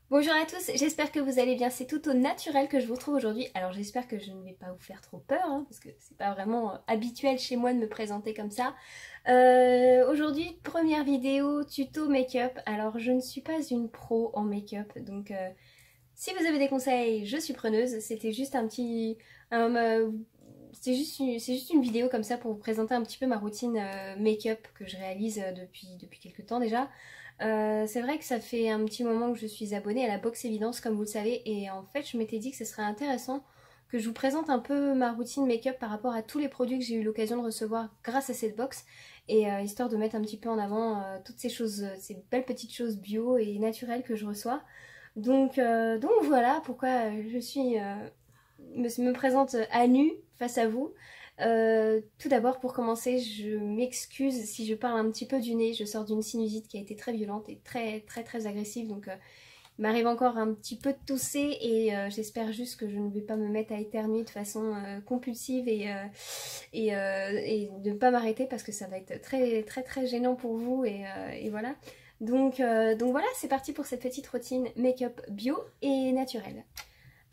Bonjour à tous, j'espère que vous allez bien, c'est tout au naturel que je vous retrouve aujourd'hui. Alors j'espère que je ne vais pas vous faire trop peur, hein, parce que c'est pas vraiment habituel chez moi de me présenter comme ça. Aujourd'hui, première vidéo tuto make-up. Alors je ne suis pas une pro en make-up, donc si vous avez des conseils, je suis preneuse. C'était juste un petit... c'est juste une vidéo comme ça pour vous présenter un petit peu ma routine make-up que je réalise depuis quelques temps déjà. C'est vrai que ça fait un petit moment que je suis abonnée à la box Évidence comme vous le savez et en fait je m'étais dit que ce serait intéressant que je vous présente un peu ma routine make-up par rapport à tous les produits que j'ai eu l'occasion de recevoir grâce à cette box et histoire de mettre un petit peu en avant toutes ces choses, ces belles petites choses bio et naturelles que je reçois. Donc voilà pourquoi me présente à nu face à vous. Tout d'abord, pour commencer, je m'excuse si je parle un petit peu du nez. Je sors d'une sinusite qui a été très violente et très agressive. Donc, il m'arrive encore un petit peu de tousser et j'espère juste que je ne vais pas me mettre à éternuer de façon compulsive et de ne pas m'arrêter parce que ça va être très gênant pour vous et voilà. Donc voilà, c'est parti pour cette petite routine make-up bio et naturelle.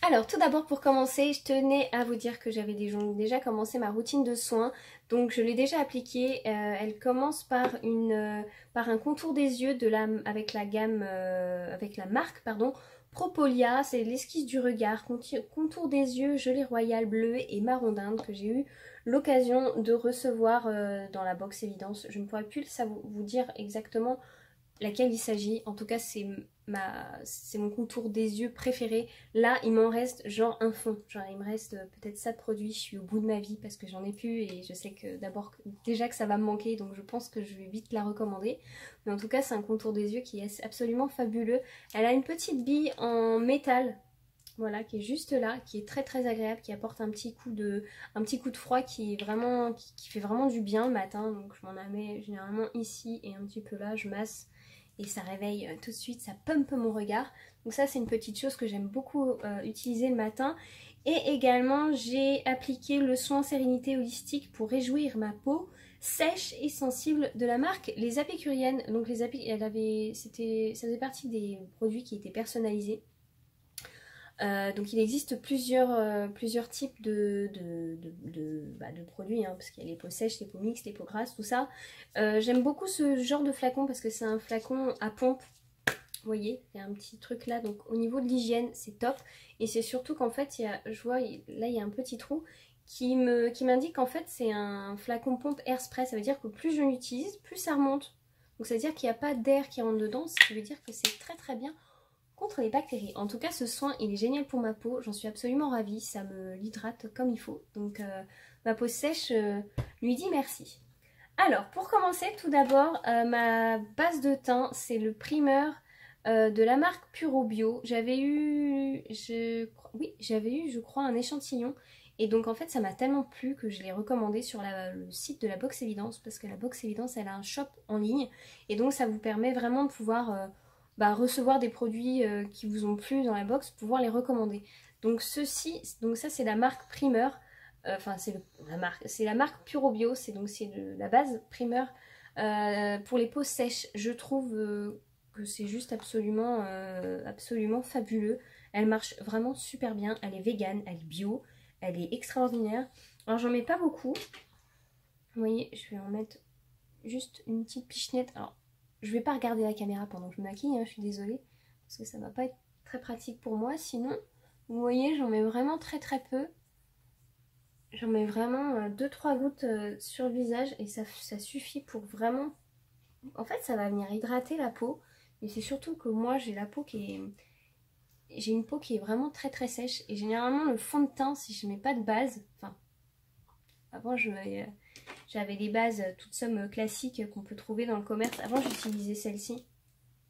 Alors tout d'abord pour commencer, je tenais à vous dire que j'avais déjà commencé ma routine de soins, donc je l'ai déjà appliquée. Elle commence par un contour des yeux avec la gamme, avec la marque pardon, Propolia, c'est l'esquisse du regard, contour des yeux, gelée royale bleue et marron d'Inde que j'ai eu l'occasion de recevoir dans la box Évidence. Je ne pourrais plus vous dire exactement laquelle il s'agit. En tout cas, c'est mon contour des yeux préféré. Là, il m'en reste genre un fond. Genre, il me reste peut-être ça de produit. Je suis au bout de ma vie parce que j'en ai plus et je sais que déjà que ça va me manquer, donc je pense que je vais vite la recommander. Mais en tout cas, c'est un contour des yeux qui est absolument fabuleux. Elle a une petite bille en métal. Voilà, qui est juste là, qui est très agréable, qui apporte un petit coup de froid qui fait vraiment du bien le matin. Donc je m'en mets généralement ici et un petit peu là, je masse et ça réveille tout de suite, ça pumpe mon regard. Donc ça c'est une petite chose que j'aime beaucoup utiliser le matin. Et également j'ai appliqué le soin sérénité holistique pour réjouir ma peau sèche et sensible de la marque Les Apicuriennes. Donc ça faisait partie des produits qui étaient personnalisés. Donc il existe plusieurs types de produits, hein, parce qu'il y a les peaux sèches, les peaux mixtes, les peaux grasses, tout ça. J'aime beaucoup ce genre de flacon parce que c'est un flacon à pompe. Vous voyez, il y a un petit truc là, donc au niveau de l'hygiène, c'est top. Et c'est surtout qu'en fait, je vois, là il y a un petit trou qui m'indique qu'en fait c'est un flacon pompe air spray. Ça veut dire que plus je l'utilise, plus ça remonte. Donc ça veut dire qu'il n'y a pas d'air qui rentre dedans, ce qui veut dire que c'est très bien contre les bactéries. En tout cas, ce soin, il est génial pour ma peau. J'en suis absolument ravie. Ça me l'hydrate comme il faut. Donc, ma peau sèche lui dit merci. Alors, pour commencer, tout d'abord, ma base de teint, c'est le primer de la marque Puro Bio. J'avais eu, je crois, un échantillon. Et donc, en fait, ça m'a tellement plu que je l'ai recommandé sur le site de la Box Évidence. Parce que la Box Évidence, elle a un shop en ligne. Et donc, ça vous permet vraiment de pouvoir recevoir des produits qui vous ont plu dans la box, pouvoir les recommander. Donc ça c'est la marque Primer, enfin c'est la marque Puro Bio, c'est la base Primer pour les peaux sèches. Je trouve que c'est juste absolument fabuleux. Elle marche vraiment super bien, elle est végane, elle est bio, elle est extraordinaire. Alors j'en mets pas beaucoup, vous voyez, je vais en mettre juste une petite pichenette. Alors je vais pas regarder la caméra pendant que je me maquille, hein, je suis désolée, parce que ça va pas être très pratique pour moi. Sinon, vous voyez, j'en mets vraiment très peu. J'en mets vraiment 2-3 gouttes sur le visage et ça suffit pour vraiment... En fait, ça va venir hydrater la peau. Mais c'est surtout que moi, j'ai une peau qui est vraiment très sèche. Et généralement, le fond de teint, si je mets pas de base... Enfin, avant, j'avais des bases toutes sommes classiques qu'on peut trouver dans le commerce. Avant, j'utilisais celle-ci,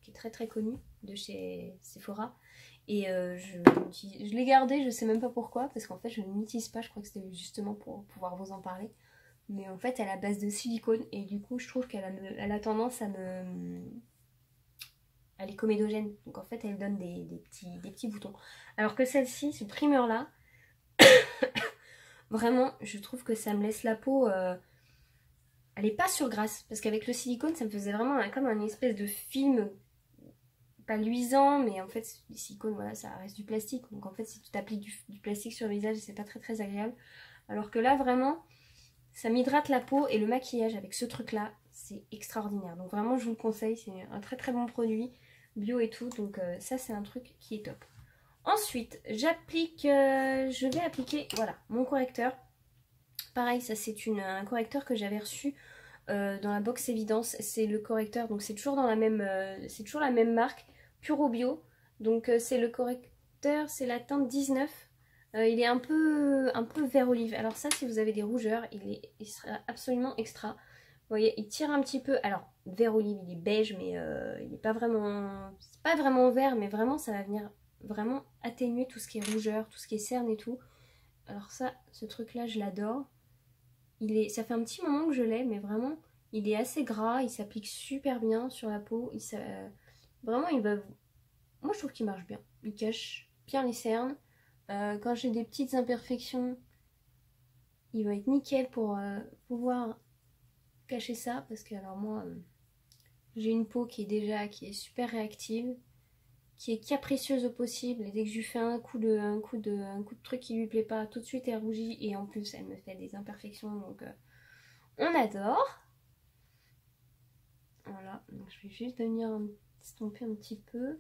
qui est très connue, de chez Sephora. Et je l'ai gardée, je sais même pas pourquoi, parce qu'en fait, je ne l'utilise pas. Je crois que c'était justement pour pouvoir vous en parler. Mais en fait, elle est à base de silicone. Et du coup, je trouve qu'elle a tendance à me... Elle est comédogène. Donc en fait, elle donne des petits boutons. Alors que celle-ci, ce primer-là, vraiment, je trouve que ça me laisse la peau... elle est pas surgrasse, parce qu'avec le silicone, ça me faisait vraiment comme un espèce de film pas luisant, mais en fait les silicones, voilà, ça reste du plastique. Donc en fait si tu t'appliques du plastique sur le visage, c'est pas très très agréable. Alors que là vraiment, ça m'hydrate la peau et le maquillage avec ce truc là, c'est extraordinaire. Donc vraiment je vous le conseille, c'est un très très bon produit, bio et tout. Donc ça c'est un truc qui est top. Ensuite, je vais appliquer, voilà, mon correcteur. Pareil, ça c'est un correcteur que j'avais reçu dans la box Évidence. C'est le correcteur, donc c'est toujours dans la même, c'est toujours la même marque, Puro Bio. Donc c'est le correcteur, c'est la teinte 19. Il est un peu vert olive. Alors ça, si vous avez des rougeurs, il sera absolument extra. Vous voyez, il tire un petit peu. Alors vert olive, il est beige, mais il n'est pas vraiment, c'est pas vraiment vert, mais vraiment ça va venir vraiment atténuer tout ce qui est rougeur, tout ce qui est cerne et tout. Alors ça, ce truc-là, je l'adore. Ça fait un petit moment que je l'ai, mais vraiment, il est assez gras, il s'applique super bien sur la peau. Vraiment, moi, je trouve qu'il marche bien. Il cache bien les cernes. Quand j'ai des petites imperfections, il va être nickel pour pouvoir cacher ça. Parce que, alors moi, j'ai une peau qui est super réactive, qui est capricieuse au possible. Et dès que je lui fais un coup de truc qui lui plaît pas, tout de suite elle rougit. Et en plus, elle me fait des imperfections. Donc, on adore. Voilà, donc je vais juste venir estomper un petit peu.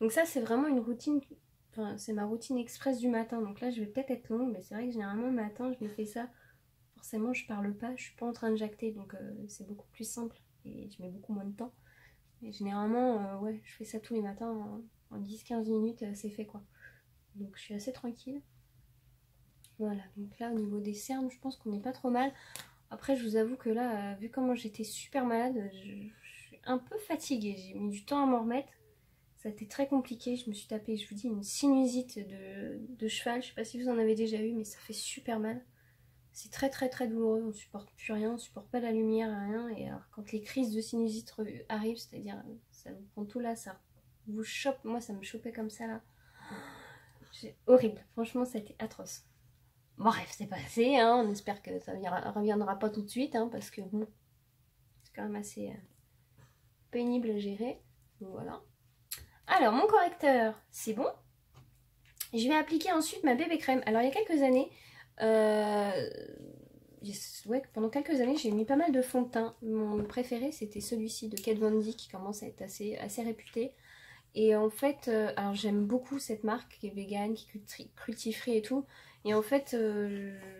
Donc ça c'est vraiment une routine, enfin c'est ma routine express du matin. Donc là je vais peut-être être longue, mais c'est vrai que généralement le matin je me fais ça. Forcément je parle pas, je suis pas en train de jacter, donc c'est beaucoup plus simple et je mets beaucoup moins de temps. Mais généralement ouais, je fais ça tous les matins en 10-15 minutes, c'est fait quoi. Donc je suis assez tranquille. Voilà, donc là au niveau des cernes, je pense qu'on n'est pas trop mal. Après, je vous avoue que là, vu comment j'étais super malade, je suis un peu fatiguée. J'ai mis du temps à m'en remettre. Ça a été très compliqué. Je me suis tapé, je vous dis, une sinusite de cheval. Je sais pas si vous en avez déjà eu, mais ça fait super mal. C'est très très très douloureux. On supporte plus rien, on supporte pas la lumière, rien. Et alors, quand les crises de sinusite arrivent, c'est-à-dire, ça vous prend tout là, ça vous chope. Moi, ça me chopait comme ça là. C'est horrible. Franchement, ça a été atroce. Bref, c'est passé, hein. On espère que ça ne reviendra pas tout de suite, hein, parce que bon, c'est quand même assez pénible à gérer. Donc voilà. Alors, mon correcteur, c'est bon. Je vais appliquer ensuite ma bébé crème. Alors, il y a quelques années, ouais, pendant quelques années, j'ai mis pas mal de fond de teint. Mon préféré, c'était celui-ci de Kat Von D, qui commence à être assez réputé. Et en fait, alors j'aime beaucoup cette marque qui est vegan, qui est cruelty-free et tout. Et en fait,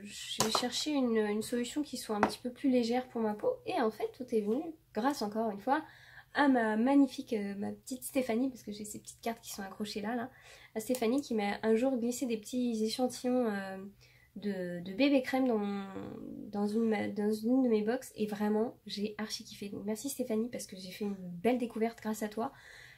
j'ai cherché une solution qui soit un petit peu plus légère pour ma peau. Et en fait, tout est venu grâce encore une fois à ma magnifique, ma petite Stéphanie, parce que j'ai ces petites cartes qui sont accrochées là. À Stéphanie qui m'a un jour glissé des petits échantillons de bébé crème dans une de mes box. Et vraiment, j'ai archi kiffé. Donc merci Stéphanie, parce que j'ai fait une belle découverte grâce à toi.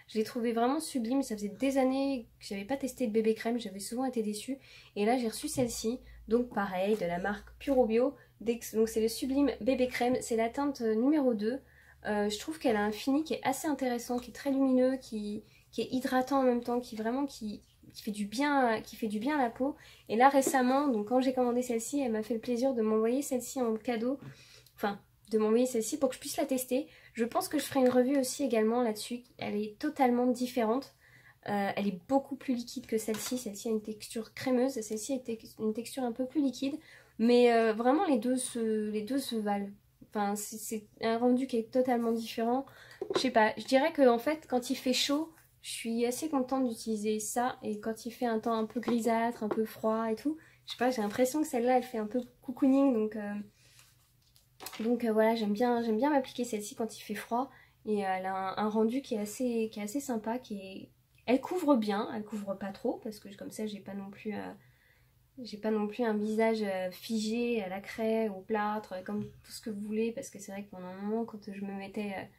Je l'ai trouvé vraiment sublime, ça faisait des années que j'avais pas testé de bébé crème, j'avais souvent été déçue. Et là j'ai reçu celle-ci, donc pareil, de la marque Puro Bio. Donc c'est le sublime bébé crème, c'est la teinte numéro 2. Je trouve qu'elle a un fini qui est assez intéressant, qui est très lumineux, qui est hydratant en même temps, qui fait du bien à la peau. Et là récemment, donc quand j'ai commandé celle-ci, elle m'a fait le plaisir de m'envoyer celle-ci en cadeau. Enfin, de m'envoyer celle-ci pour que je puisse la tester. Je pense que je ferai une revue aussi également là-dessus. Elle est totalement différente. Elle est beaucoup plus liquide que celle-ci. Celle-ci a une texture crémeuse. Celle-ci a une texture un peu plus liquide. Mais vraiment, les deux se valent. Enfin, c'est un rendu qui est totalement différent. Je sais pas. Je dirais que en fait, quand il fait chaud, je suis assez contente d'utiliser ça. Et quand il fait un temps un peu grisâtre, un peu froid et tout, je sais pas, j'ai l'impression que celle-là, elle fait un peu cocooning. Donc voilà, j'aime bien m'appliquer celle-ci quand il fait froid. Et elle a un rendu qui est assez sympa. Elle couvre bien, elle couvre pas trop. Parce que comme ça, j'ai pas non plus un visage figé à la craie, au plâtre, comme tout ce que vous voulez. Parce que c'est vrai que pendant un moment, quand je me mettais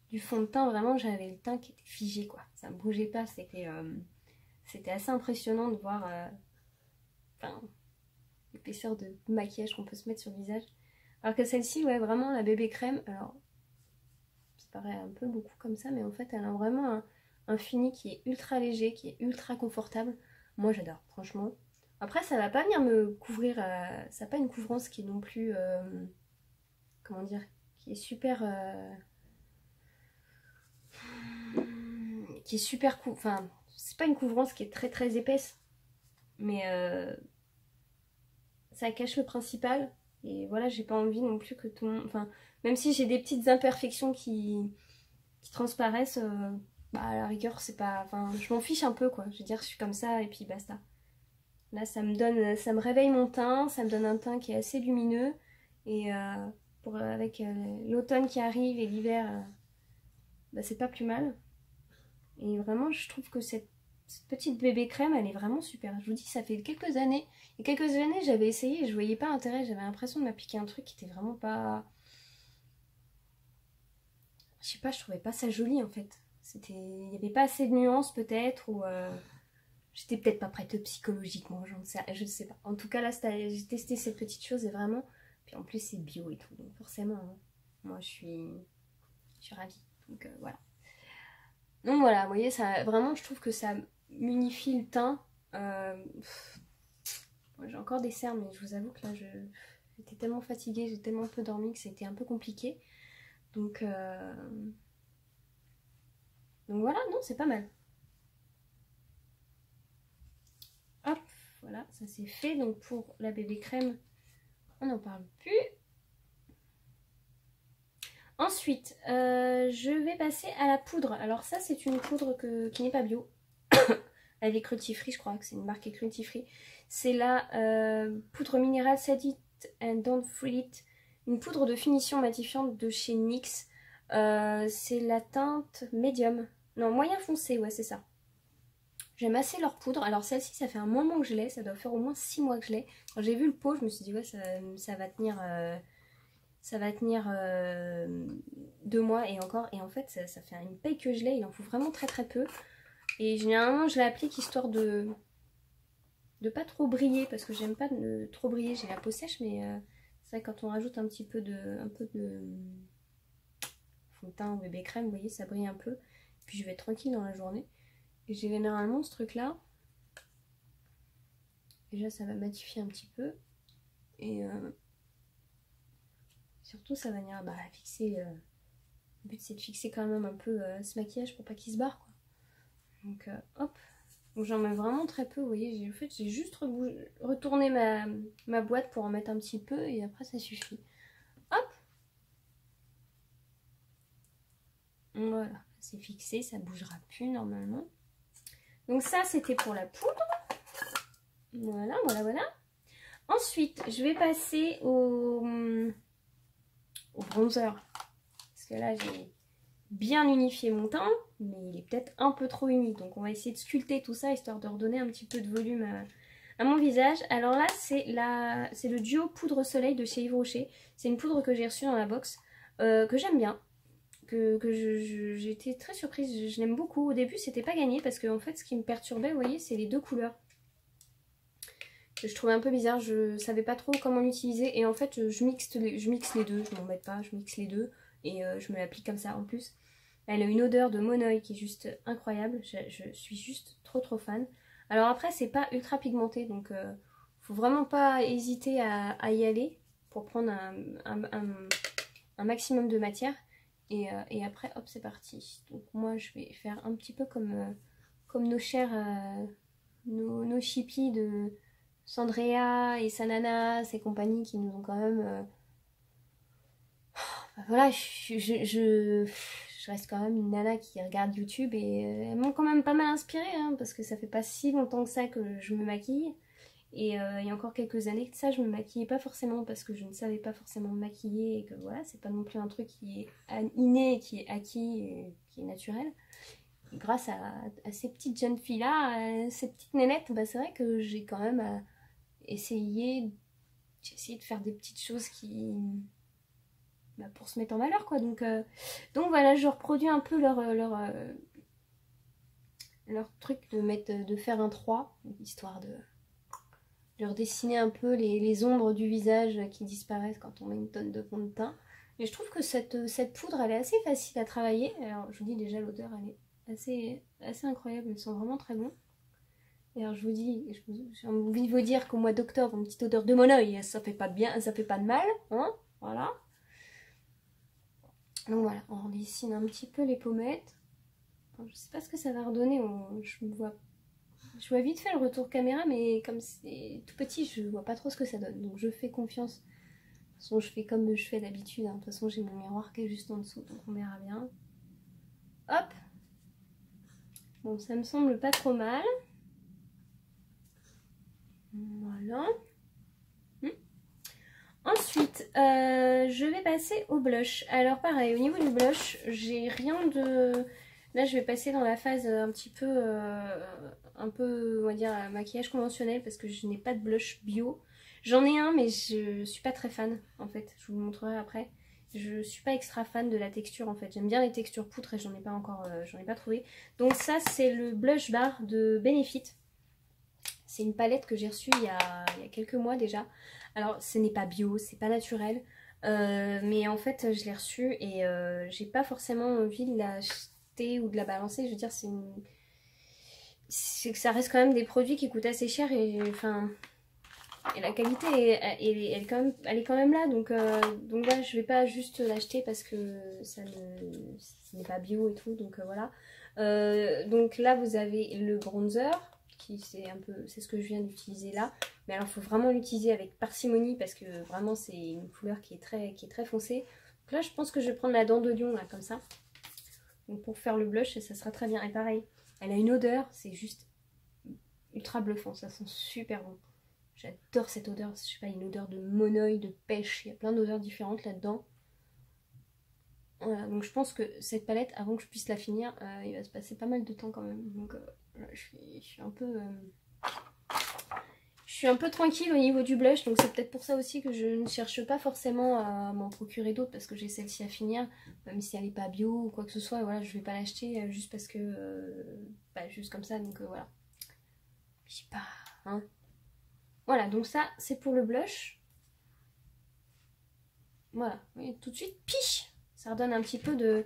du fond de teint, vraiment, j'avais le teint qui était figé, quoi. Ça ne bougeait pas. C'était assez impressionnant de voir l'épaisseur de maquillage qu'on peut se mettre sur le visage. Alors que celle-ci, ouais, vraiment la bébé crème, alors ça paraît un peu beaucoup comme ça, mais en fait elle a vraiment un fini qui est ultra léger, qui est ultra confortable. Moi j'adore, franchement. Après ça va pas venir me couvrir, ça n'a pas une couvrance qui est non plus, comment dire, qui est super, qui est super cool. Enfin, c'est pas une couvrance qui est très très épaisse, mais ça cache le principal. Et voilà, j'ai pas envie non plus que tout le monde... Enfin, même si j'ai des petites imperfections qui transparaissent, bah à la rigueur, c'est pas... Enfin, je m'en fiche un peu, quoi. Je veux dire, je suis comme ça et puis basta. Là, ça me réveille mon teint, ça me donne un teint qui est assez lumineux. Et avec l'automne qui arrive et l'hiver, bah, c'est pas plus mal. Et vraiment, je trouve que cette petite bébé crème, elle est vraiment super. Je vous dis, ça fait quelques années. Il y a quelques années, j'avais essayé et je voyais pas l'intérêt. J'avais l'impression de m'appliquer un truc qui était vraiment pas... Je sais pas, je trouvais pas ça joli en fait. Il n'y avait pas assez de nuances peut-être, ou j'étais peut-être pas prête psychologiquement, je ne sais pas. En tout cas, là, j'ai testé cette petite chose et vraiment... Puis en plus, c'est bio et tout, donc forcément, hein, moi, je suis ravie. Donc voilà. Donc voilà, vous voyez, ça, vraiment, je trouve que ça m'unifie le teint. J'ai encore des cernes, mais je vous avoue que là, j'étais tellement fatiguée, j'ai tellement peu dormi que c'était un peu compliqué. Donc voilà, non, c'est pas mal. Hop, voilà, ça c'est fait. Donc pour la bébé crème, on n'en parle plus. Ensuite, je vais passer à la poudre. Alors ça, c'est une poudre qui n'est pas bio. Elle est cruelty-free, je crois que c'est une marque cruelty-free. C'est la poudre minérale Set It and Don't Feel It. Une poudre de finition matifiante de chez NYX. C'est la teinte médium. Non, moyen foncé, ouais, c'est ça. J'aime assez leur poudre. Alors celle-ci, ça fait un moment que je l'ai. Ça doit faire au moins 6 mois que je l'ai. Quand j'ai vu le pot, je me suis dit, ouais, ça va tenir... ça va tenir 2 mois et encore. Et en fait, ça fait une paille que je l'ai. Il en faut vraiment très très peu. Et généralement, je l'applique histoire de pas trop briller. Parce que j'aime pas trop briller. J'ai la peau sèche. Mais c'est vrai que quand on rajoute un peu de fond de teint ou bébé crème, vous voyez, ça brille un peu. Puis je vais être tranquille dans la journée. Et j'ai généralement ce truc-là. Déjà, ça va matifier un petit peu. Et surtout, ça va venir fixer... Le but, c'est de fixer quand même un peu ce maquillage pour pas qu'il se barre, quoi. Donc, hop. Donc, j'en mets vraiment très peu, vous voyez. En fait, j'ai juste retourné ma boîte pour en mettre un petit peu. Et après, ça suffit. Hop. Voilà. C'est fixé, ça bougera plus normalement. Donc, ça, c'était pour la poudre. Voilà, voilà, voilà. Ensuite, je vais passer au bronzer. Parce que là, j'ai bien unifié mon teint, mais il est peut-être un peu trop humide. Donc, on va essayer de sculpter tout ça, histoire de redonner un petit peu de volume à mon visage. Alors là, c'est le duo poudre soleil de chez Yves Rocher. C'est une poudre que j'ai reçue dans la box, que j'aime bien. J'ai été très surprise, je l'aime beaucoup. Au début, c'était pas gagné, parce que en fait, ce qui me perturbait, vous voyez, c'est les deux couleurs. Je trouvais un peu bizarre, je savais pas trop comment l'utiliser et en fait je mixe les deux, je m'embête pas, je mixe les deux et je me l'applique comme ça en plus. Elle a une odeur de monoï qui est juste incroyable, je suis juste trop fan. Alors après c'est pas ultra pigmenté donc faut vraiment pas hésiter à y aller pour prendre un maximum de matière et après hop c'est parti. Donc moi je vais faire un petit peu comme nos chers, nos chippies de... Sandrea et Sanana, ces compagnies qui nous ont quand même... voilà, je reste quand même une nana qui regarde YouTube et elles m'ont quand même pas mal inspirée, hein, parce que ça fait pas si longtemps que ça que je me maquille. Et il y a encore quelques années que ça, je me maquillais pas forcément parce que je ne savais pas forcément me maquiller et que voilà, c'est pas non plus un truc qui est inné, qui est acquis et qui est naturel. Et grâce à ces petites jeunes filles-là, ces petites nénettes, bah, c'est vrai que j'ai quand même... j'ai essayé de faire des petites choses pour se mettre en valeur quoi, donc voilà, je reproduis un peu leur truc de faire un 3 histoire de redessiner un peu les ombres du visage qui disparaissent quand on met une tonne de fond de teint. Et je trouve que cette poudre elle est assez facile à travailler. Alors je vous dis déjà, l'odeur elle est assez incroyable, elle sent vraiment très bon. Et alors je vous dis, j'ai envie de vous dire qu'au mois d'octobre, une petite odeur de monoï, ça fait pas de bien, ça fait pas de mal, hein, voilà. Donc voilà, on dessine un petit peu les pommettes. Enfin, je sais pas ce que ça va redonner. Je vois vite fait le retour caméra, mais comme c'est tout petit, je vois pas trop ce que ça donne. Donc je fais confiance. De toute façon, je fais comme je fais d'habitude, hein. De toute façon, j'ai mon miroir qui est juste en dessous, donc on verra bien. Hop. Bon, ça me semble pas trop mal. Voilà. Ensuite, je vais passer au blush. Alors pareil, au niveau du blush, j'ai rien de... Là, je vais passer dans la phase un peu, on va dire, maquillage conventionnel parce que je n'ai pas de blush bio. J'en ai un, mais je suis pas très fan, en fait. Je vous le montrerai après. Je suis pas extra fan de la texture, en fait. J'aime bien les textures poutres et j'en ai pas encore, j'en ai pas trouvé. Donc ça, c'est le blush bar de Benefit. C'est une palette que j'ai reçue il y a quelques mois déjà. Alors, ce n'est pas bio, c'est pas naturel. Mais en fait, je l'ai reçue et j'ai pas forcément envie de l'acheter ou de la balancer. Je veux dire, c'est que ça reste quand même des produits qui coûtent assez cher et enfin... Et la qualité, elle est quand même là. Donc voilà, je vais pas juste l'acheter parce que ce n'est pas bio et tout. Donc voilà. Donc là, vous avez le bronzer. C'est ce que je viens d'utiliser là, mais alors il faut vraiment l'utiliser avec parcimonie parce que vraiment c'est une couleur qui est très foncée. Donc là je pense que je vais prendre la dent de lion là comme ça, donc pour faire le blush ça sera très bien. Et pareil, elle a une odeur, c'est juste ultra bluffant, ça sent super bon. J'adore cette odeur, je sais pas, une odeur de monoeil, de pêche, il y a plein d'odeurs différentes là-dedans. Voilà, donc je pense que cette palette, avant que je puisse la finir, il va se passer pas mal de temps quand même. Donc je suis un peu... Je suis un peu tranquille au niveau du blush, donc c'est peut-être pour ça aussi que je ne cherche pas forcément à m'en procurer d'autres parce que j'ai celle-ci à finir, même si elle n'est pas bio ou quoi que ce soit. Et voilà, je vais pas l'acheter juste parce que... juste comme ça, donc voilà. Je sais pas, hein. Voilà, donc ça, c'est pour le blush. Voilà, et tout de suite, piche, ça redonne un petit peu de...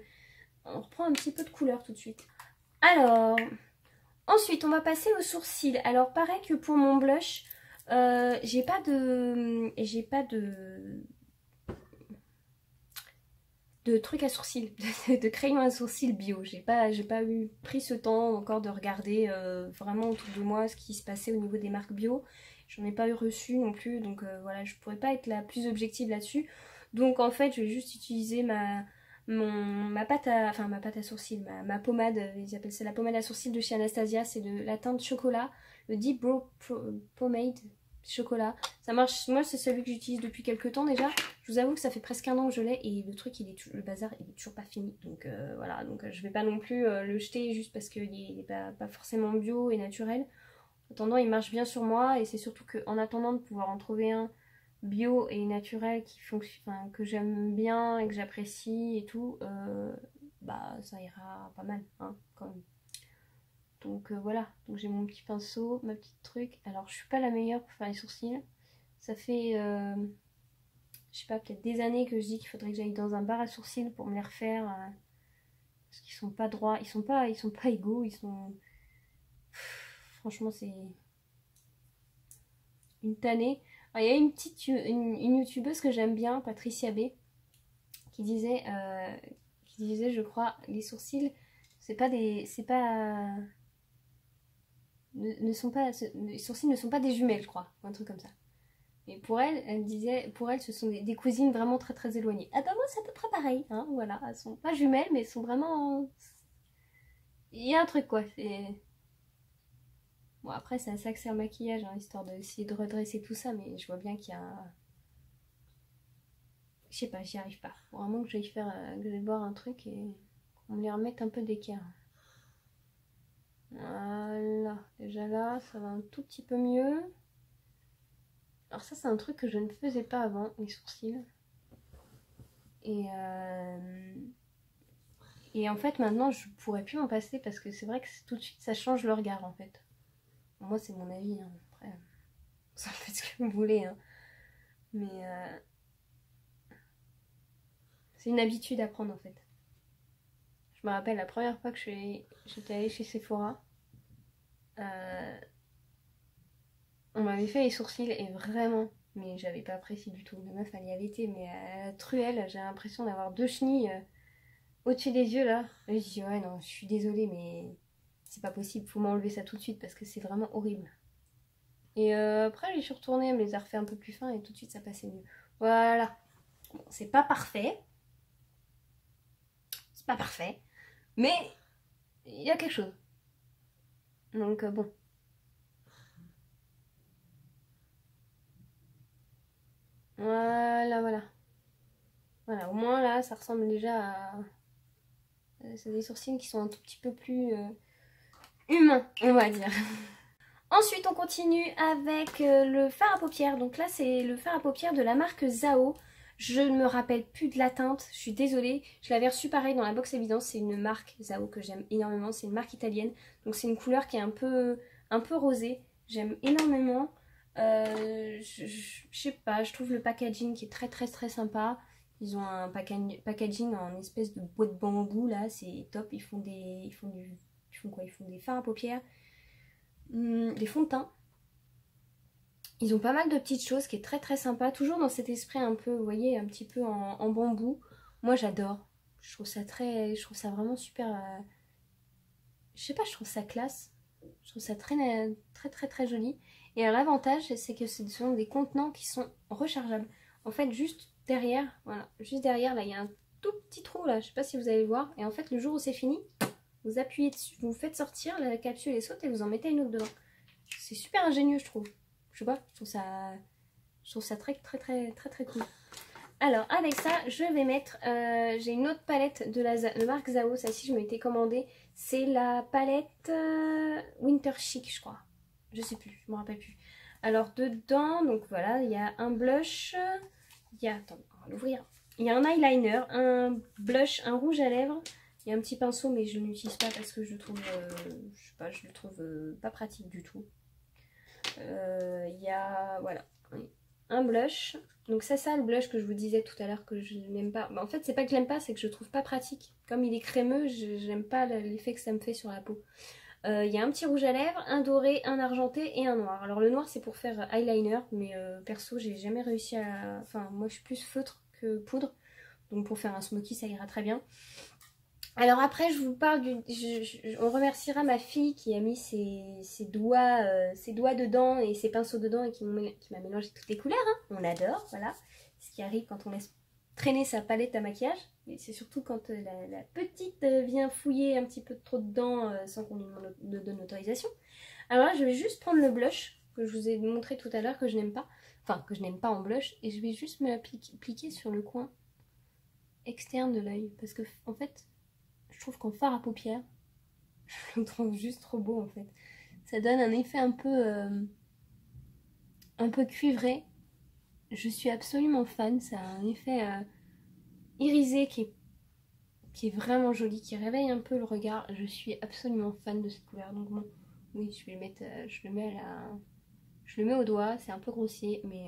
On reprend un petit peu de couleur tout de suite. Alors, ensuite, on va passer aux sourcils. Alors, pareil que pour mon blush, j'ai pas de trucs à sourcils, de crayon à sourcils bio. J'ai pas pris ce temps encore de regarder vraiment autour de moi ce qui se passait au niveau des marques bio. J'en ai pas eu reçu non plus, donc voilà, je pourrais pas être la plus objective là-dessus. Donc en fait, je vais juste utiliser ma pâte à sourcils, ma pommade, ils appellent ça la pommade à sourcils de chez Anastasia, c'est de la teinte chocolat, le Deep Brow Pomade chocolat. Ça marche, moi c'est celui que j'utilise depuis quelques temps déjà. Je vous avoue que ça fait presque un an que je l'ai et le truc, le bazar, il est toujours pas fini. Donc voilà, donc je vais pas non plus le jeter juste parce qu'il est pas forcément bio et naturel. En attendant, il marche bien sur moi et c'est surtout qu'en attendant de pouvoir en trouver un bio et naturel qui fonctionne, enfin, que j'aime bien et que j'apprécie et tout, bah ça ira pas mal, hein, quand même. Donc voilà, donc j'ai mon petit pinceau, ma petite truc. Alors je suis pas la meilleure pour faire les sourcils. Ça fait, je sais pas, peut-être des années que je dis qu'il faudrait que j'aille dans un bar à sourcils pour me les refaire. Parce qu'ils sont pas droits, ils sont pas égaux, ils sont... Franchement c'est une tannée. Alors, il y a une petite une youtubeuse que j'aime bien, Patricia B, qui disait, je crois, les sourcils, c'est pas des... C'est pas... Ne sont pas... Les sourcils ne sont pas des jumelles, je crois, ou un truc comme ça. Et pour elle, elle disait, pour elle, ce sont des cousines vraiment très éloignées. Ah bah moi, c'est à peu près pareil, hein, voilà. Elles sont pas jumelles, mais elles sont vraiment... Il y a un truc, quoi. Bon, après, c'est ça que c'est un maquillage, hein, histoire d'essayer de redresser tout ça, mais je vois bien qu'il y a... Je sais pas, j'y arrive pas. Faut vraiment que j'aille que j'aille boire un truc et qu'on me les remette un peu d'équerre. Voilà, déjà là, ça va un tout petit peu mieux. Alors ça, c'est un truc que je ne faisais pas avant, les sourcils. Et en fait, maintenant, je pourrais plus m'en passer parce que c'est vrai que tout de suite, ça change le regard, en fait. Bon, moi, c'est mon avis, hein. Après, vous en faites ce que vous voulez, hein. Mais c'est une habitude à prendre, en fait. Je me rappelle la première fois que j'étais allée chez Sephora. On m'avait fait les sourcils et vraiment, mais j'avais pas apprécié du tout. La meuf, elle y avait été, mais à la truelle, j'ai l'impression d'avoir deux chenilles au-dessus des yeux là. Et je dis ouais non, je suis désolée mais c'est pas possible, faut m'enlever ça tout de suite parce que c'est vraiment horrible. Et après j'y suis retournée, elle me les a refait un peu plus fins et tout de suite ça passait mieux. Voilà. Bon, c'est pas parfait. C'est pas parfait. Mais il y a quelque chose. Donc bon. Voilà, voilà. Voilà, au moins là, ça ressemble déjà à... C'est des sourcils qui sont un tout petit peu plus humains, on va dire. Ensuite, on continue avec le fard à paupières. Donc là, c'est le fard à paupières de la marque Zao. Je ne me rappelle plus de la teinte, je suis désolée. Je l'avais reçu pareil dans la box évidence. C'est une marque Zao que j'aime énormément. C'est une marque italienne. Donc c'est une couleur qui est un peu rosée. J'aime énormément. Je sais pas, je trouve le packaging qui est très sympa. Ils ont un packaging en espèce de boîte de bambou là, c'est top. Ils font quoi? Ils font des fards à paupières, des fonds de teint. Ils ont pas mal de petites choses qui est très sympa, toujours dans cet esprit un peu, vous voyez, un petit peu en bambou. Moi j'adore, je trouve ça vraiment super, je sais pas, je trouve ça classe, je trouve ça très joli. Et alors l'avantage c'est que ce sont des contenants qui sont rechargeables. En fait juste derrière, voilà, juste derrière là il y a un tout petit trou là, je sais pas si vous allez le voir. Et en fait le jour où c'est fini, vous appuyez dessus, vous faites sortir, la capsule est saute et vous en mettez une autre dedans. C'est super ingénieux je trouve. Je sais pas, je trouve ça très cool. Alors avec ça, je vais mettre, j'ai une autre palette de marque Zao, celle-ci je m'étais commandée. C'est la palette Winter Chic je crois. Je sais plus, je me rappelle plus. Alors dedans, donc voilà, il y a un blush, il y a, attends, on va l'ouvrir. Il y a un eyeliner, un blush, un rouge à lèvres. Il y a un petit pinceau mais je ne l'utilise pas parce que je trouve, je sais pas, je le trouve pas pratique du tout. Il y a, voilà, un blush. Donc c'est ça le blush que je vous disais tout à l'heure que je n'aime pas. Bah, en fait c'est pas que je l'aime pas, c'est que je trouve pas pratique. Comme il est crémeux, je n'aime pas l'effet que ça me fait sur la peau. Il y a un petit rouge à lèvres, un doré, un argenté et un noir. Alors le noir c'est pour faire eyeliner, mais perso j'ai jamais réussi à... Enfin moi je suis plus feutre que poudre. Donc pour faire un smoky ça ira très bien. Alors après je vous parle on remerciera ma fille qui a mis ses doigts dedans et ses pinceaux dedans et qui m'a mélangé toutes les couleurs, hein. On adore, voilà. Ce qui arrive quand on laisse traîner sa palette à maquillage. Et c'est surtout quand la petite vient fouiller un petit peu trop dedans sans qu'on nous donne l'autorisation. Alors là je vais juste prendre le blush que je vous ai montré tout à l'heure que je n'aime pas. Enfin que je n'aime pas en blush. Et je vais juste me l'appliquer sur le coin externe de l'œil. Parce que en fait... Je trouve qu'en fard à paupières, je le trouve juste trop beau en fait. Ça donne un effet un peu cuivré. Je suis absolument fan. Ça a un effet irisé qui est vraiment joli, qui réveille un peu le regard. Je suis absolument fan de cette couleur. Donc bon, oui, je vais le mettre, je le mets au doigt. C'est un peu grossier, mais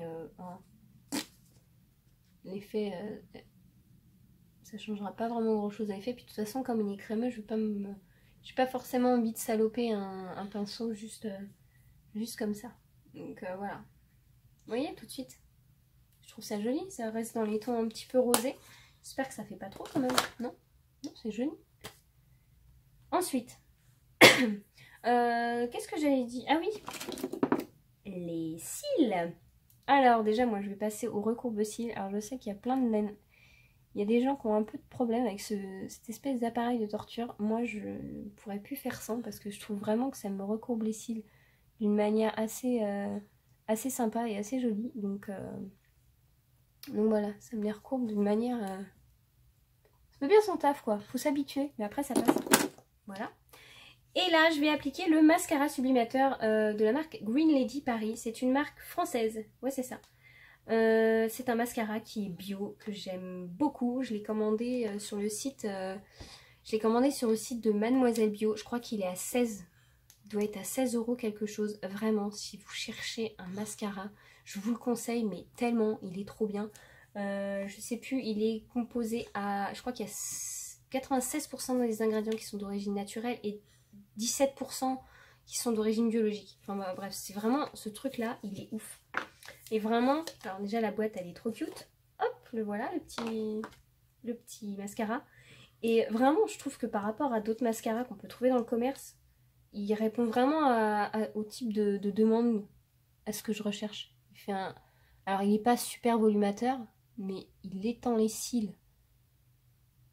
l'effet... ça changera pas vraiment grand chose à l'effet. Puis de toute façon, comme il est crémeux, je j'ai pas forcément envie de saloper un pinceau juste comme ça. Donc voilà. Vous voyez tout de suite. Je trouve ça joli. Ça reste dans les tons un petit peu rosés. J'espère que ça fait pas trop quand même. Non, non, c'est joli. Ensuite, qu'est-ce que j'avais dit? Ah oui, les cils. Alors déjà, moi, je vais passer au recourbe-cils. Alors je sais qu'il y a plein de laine. Il y a des gens qui ont un peu de problème avec cette espèce d'appareil de torture. Moi, je ne pourrais plus faire sans parce que je trouve vraiment que ça me recourbe les cils d'une manière assez sympa et assez jolie. Donc voilà, ça me les recourbe d'une manière... Ça fait bien son taf, quoi. Faut s'habituer, mais après, ça passe. Voilà. Et là, je vais appliquer le mascara sublimateur de la marque Green Lady Paris. C'est une marque française. Ouais, c'est ça. C'est un mascara qui est bio, que j'aime beaucoup. Je l'ai commandé sur le site de Mademoiselle Bio. Je crois qu'il est à 16. Il doit être à 16 € quelque chose. Vraiment, si vous cherchez un mascara, je vous le conseille, mais tellement, il est trop bien. Je sais plus, il est composé à... Je crois qu'il y a 96% des ingrédients qui sont d'origine naturelle et 17% qui sont d'origine biologique. Enfin bah, bref, c'est vraiment ce truc-là, il est ouf. Et vraiment, alors déjà la boîte elle est trop cute. Hop, le voilà, le petit mascara. Et vraiment, je trouve que par rapport à d'autres mascaras qu'on peut trouver dans le commerce, il répond vraiment au type de demande, à ce que je recherche. Il fait un... Alors, il n'est pas super volumateur, mais il étend les cils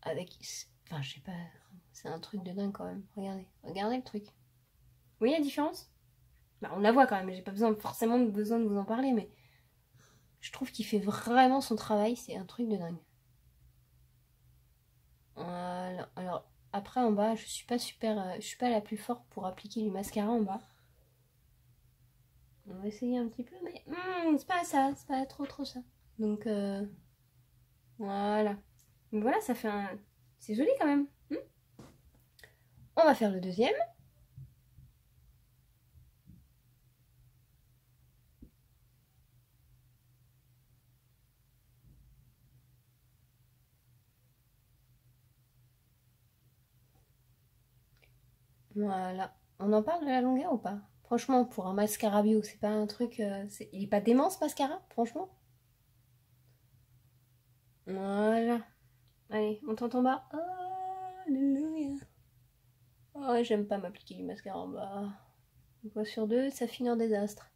avec... Enfin, je sais pas, c'est un truc de dingue quand même. Regardez, regardez le truc. Vous voyez la différence? Bah, on la voit quand même, j'ai pas forcément besoin de vous en parler, mais je trouve qu'il fait vraiment son travail, c'est un truc de dingue. Voilà. Alors, après en bas, je suis pas je suis pas la plus forte pour appliquer du mascara en bas. On va essayer un petit peu, mais c'est pas ça, c'est pas trop ça. Donc, voilà. Donc voilà, ça fait un... C'est joli quand même. On va faire le deuxième. Voilà. On en parle de la longueur ou pas? Franchement, pour un mascara bio, c'est pas un truc... Il est pas dément ce mascara, franchement. Voilà. Allez, on tente en bas. Alléluia. Oh, j'aime pas m'appliquer du mascara en bas. Une fois sur deux, ça finit en désastre.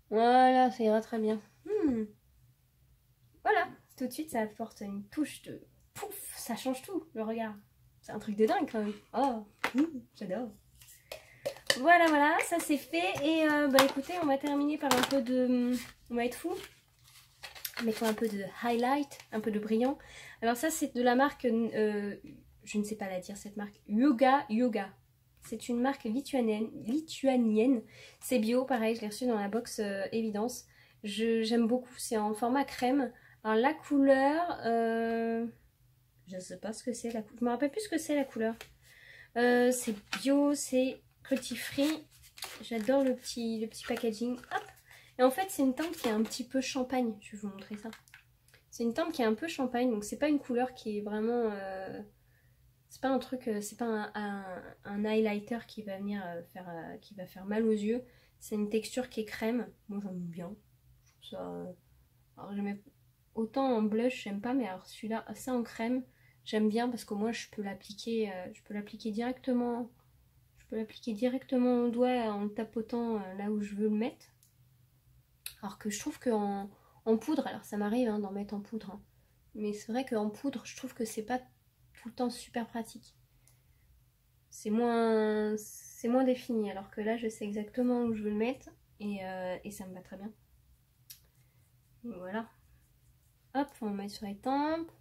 Voilà, ça ira très bien. Voilà, tout de suite, ça apporte une touche de... Pouf, ça change tout, le regard. C'est un truc de dingue quand même. Oh, j'adore. Voilà, voilà, ça c'est fait. Et bah écoutez, on va terminer par un peu de... On va être fou. Mettons un peu de highlight, un peu de brillant. Alors ça, c'est de la marque... je ne sais pas la dire, cette marque. Yoga. C'est une marque lituanienne. C'est bio, pareil, je l'ai reçu dans la box Évidence. J'aime beaucoup, c'est en format crème. Alors la couleur... je ne sais pas ce que c'est la couleur. Je me rappelle plus ce que c'est la couleur. C'est bio, c'est cruelty free. J'adore le petit packaging. Hop. Et en fait, c'est une teinte qui est un petit peu champagne. Je vais vous montrer ça. C'est une teinte qui est un peu champagne, donc c'est pas une couleur qui est vraiment... c'est pas un truc, c'est pas un highlighter qui va venir qui va faire mal aux yeux. C'est une texture qui est crème. Moi j'aime bien. Je trouve ça... alors j'aimais autant en blush, j'aime pas, mais alors celui-là, ça en crème, j'aime bien parce qu'au moins je peux l'appliquer directement. Je peux l'appliquer directement au doigt en le tapotant là où je veux le mettre. Alors que je trouve qu'en poudre, alors ça m'arrive d'en mettre en poudre, hein, mais c'est vrai qu'en poudre, je trouve que c'est pas tout le temps super pratique. C'est moins défini, alors que là, je sais exactement où je veux le mettre et ça me va très bien. Donc, voilà. Hop, on va mettre sur les tempes.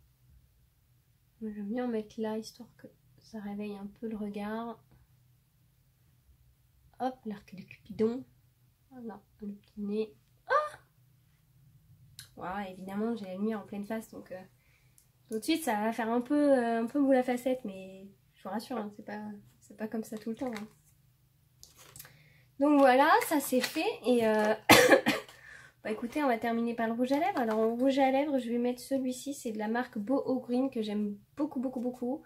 Moi, j'aime bien en mettre là, histoire que ça réveille un peu le regard. Hop, l'arc de Cupidon. Voilà, le petit nez. Voilà, évidemment, j'ai la lumière en pleine face, donc tout de suite, ça va faire un peu boule à facette, mais je vous rassure, hein, c'est pas comme ça tout le temps. Hein. Donc voilà, ça c'est fait, et bah écoutez, on va terminer par le rouge à lèvres. Alors en rouge à lèvres, je vais mettre celui-ci, c'est de la marque Boho Green, que j'aime beaucoup.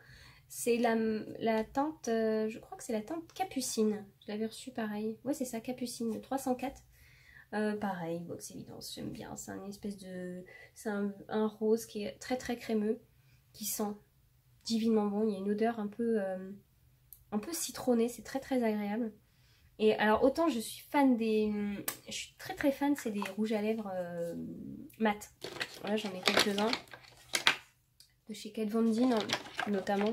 C'est la teinte, je crois que c'est la teinte Capucine, je l'avais reçue pareil. Ouais, c'est ça, Capucine, de 304. Pareil, box Évidence, j'aime bien. C'est une espèce de... C'est un rose qui est très crémeux, qui sent divinement bon. Il y a une odeur un peu citronnée, c'est très agréable. Et alors autant je suis fan des... Je suis très fan, c'est des rouges à lèvres mat. Voilà, j'en ai quelques-uns. De chez Kat Von D notamment.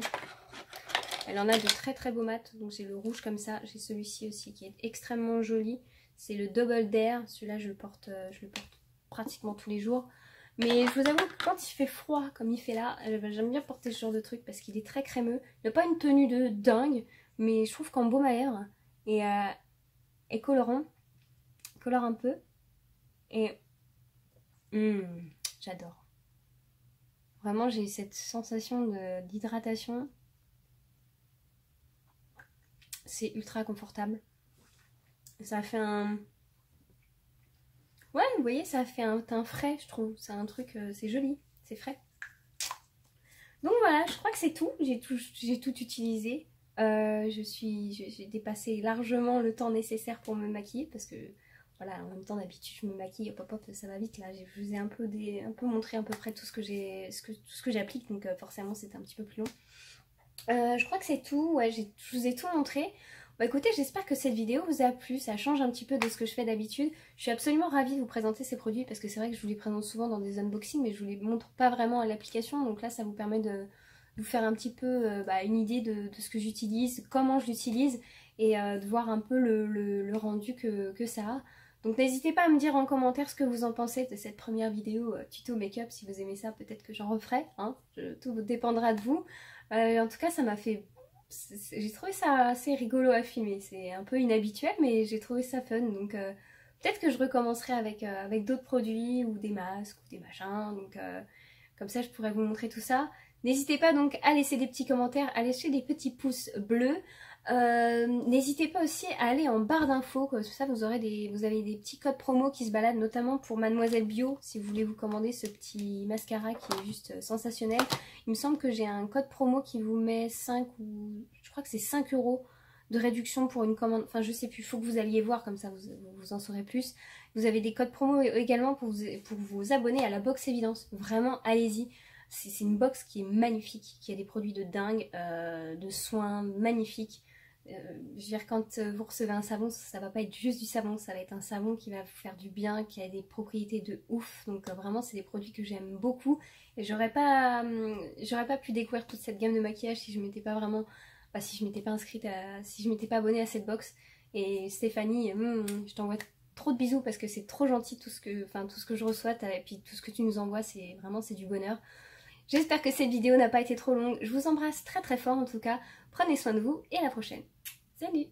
Elle en a de très beaux mats. Donc j'ai le rouge comme ça. J'ai celui-ci aussi qui est extrêmement joli. C'est le Double Dare. Celui-là, je le porte pratiquement tous les jours. Mais je vous avoue que quand il fait froid, comme il fait là, j'aime bien porter ce genre de truc parce qu'il est très crémeux. Il n'a pas une tenue de dingue, mais je trouve qu'en baume à lèvres et colorant, colore un peu. Et j'adore. Vraiment, j'ai cette sensation d'hydratation. C'est ultra confortable. Ça fait un... Ouais, vous voyez, ça fait un teint frais, je trouve. C'est un truc, c'est joli, c'est frais. Donc voilà, je crois que c'est tout. J'ai tout utilisé. J'ai dépassé largement le temps nécessaire pour me maquiller parce que voilà, en même temps d'habitude je me maquille, hop hop hop, ça va vite là. Je vous ai un peu montré à peu près tout ce que j'applique, donc forcément c'était un petit peu plus long. Je crois que c'est tout, ouais, je vous ai tout montré. Bon écoutez, j'espère que cette vidéo vous a plu, ça change un petit peu de ce que je fais d'habitude. Je suis absolument ravie de vous présenter ces produits parce que c'est vrai que je vous les présente souvent dans des unboxings mais je vous les montre pas vraiment à l'application. Donc là ça vous permet de vous faire un petit peu une idée de ce que j'utilise, comment je l'utilise et de voir un peu le rendu que ça a. Donc n'hésitez pas à me dire en commentaire ce que vous en pensez de cette première vidéo tuto make-up. Si vous aimez ça, peut-être que j'en referai, hein. Tout dépendra de vous. En tout cas ça m'a fait... J'ai trouvé ça assez rigolo à filmer, c'est un peu inhabituel mais j'ai trouvé ça fun, donc peut-être que je recommencerai avec d'autres produits ou des masques ou des machins, donc comme ça je pourrais vous montrer tout ça. N'hésitez pas donc à laisser des petits commentaires, à laisser des petits pouces bleus. N'hésitez pas aussi à aller en barre d'infos, comme ça vous avez des petits codes promo qui se baladent, notamment pour Mademoiselle Bio, si vous voulez vous commander ce petit mascara qui est juste sensationnel. Il me semble que j'ai un code promo qui vous met 5 ou... je crois que c'est 5 € de réduction pour une commande, enfin je sais plus, il faut que vous alliez voir, comme ça vous en saurez plus. Vous avez des codes promo également pour vous abonner à la box Évidence, vraiment allez-y. C'est une box qui est magnifique, qui a des produits de dingue, de soins magnifiques. Je veux dire, quand vous recevez un savon, ça va pas être juste du savon, ça va être un savon qui va vous faire du bien, qui a des propriétés de ouf. Donc vraiment, c'est des produits que j'aime beaucoup. Et j'aurais pas pu découvrir toute cette gamme de maquillage si je m'étais pas vraiment... si je m'étais pas inscrite si je m'étais pas abonnée à cette box. Et Stéphanie, je t'envoie trop de bisous parce que c'est trop gentil tout ce que je reçois. Et puis tout ce que tu nous envoies, c'est du bonheur. J'espère que cette vidéo n'a pas été trop longue. Je vous embrasse très très fort en tout cas. Prenez soin de vous et à la prochaine. Salut!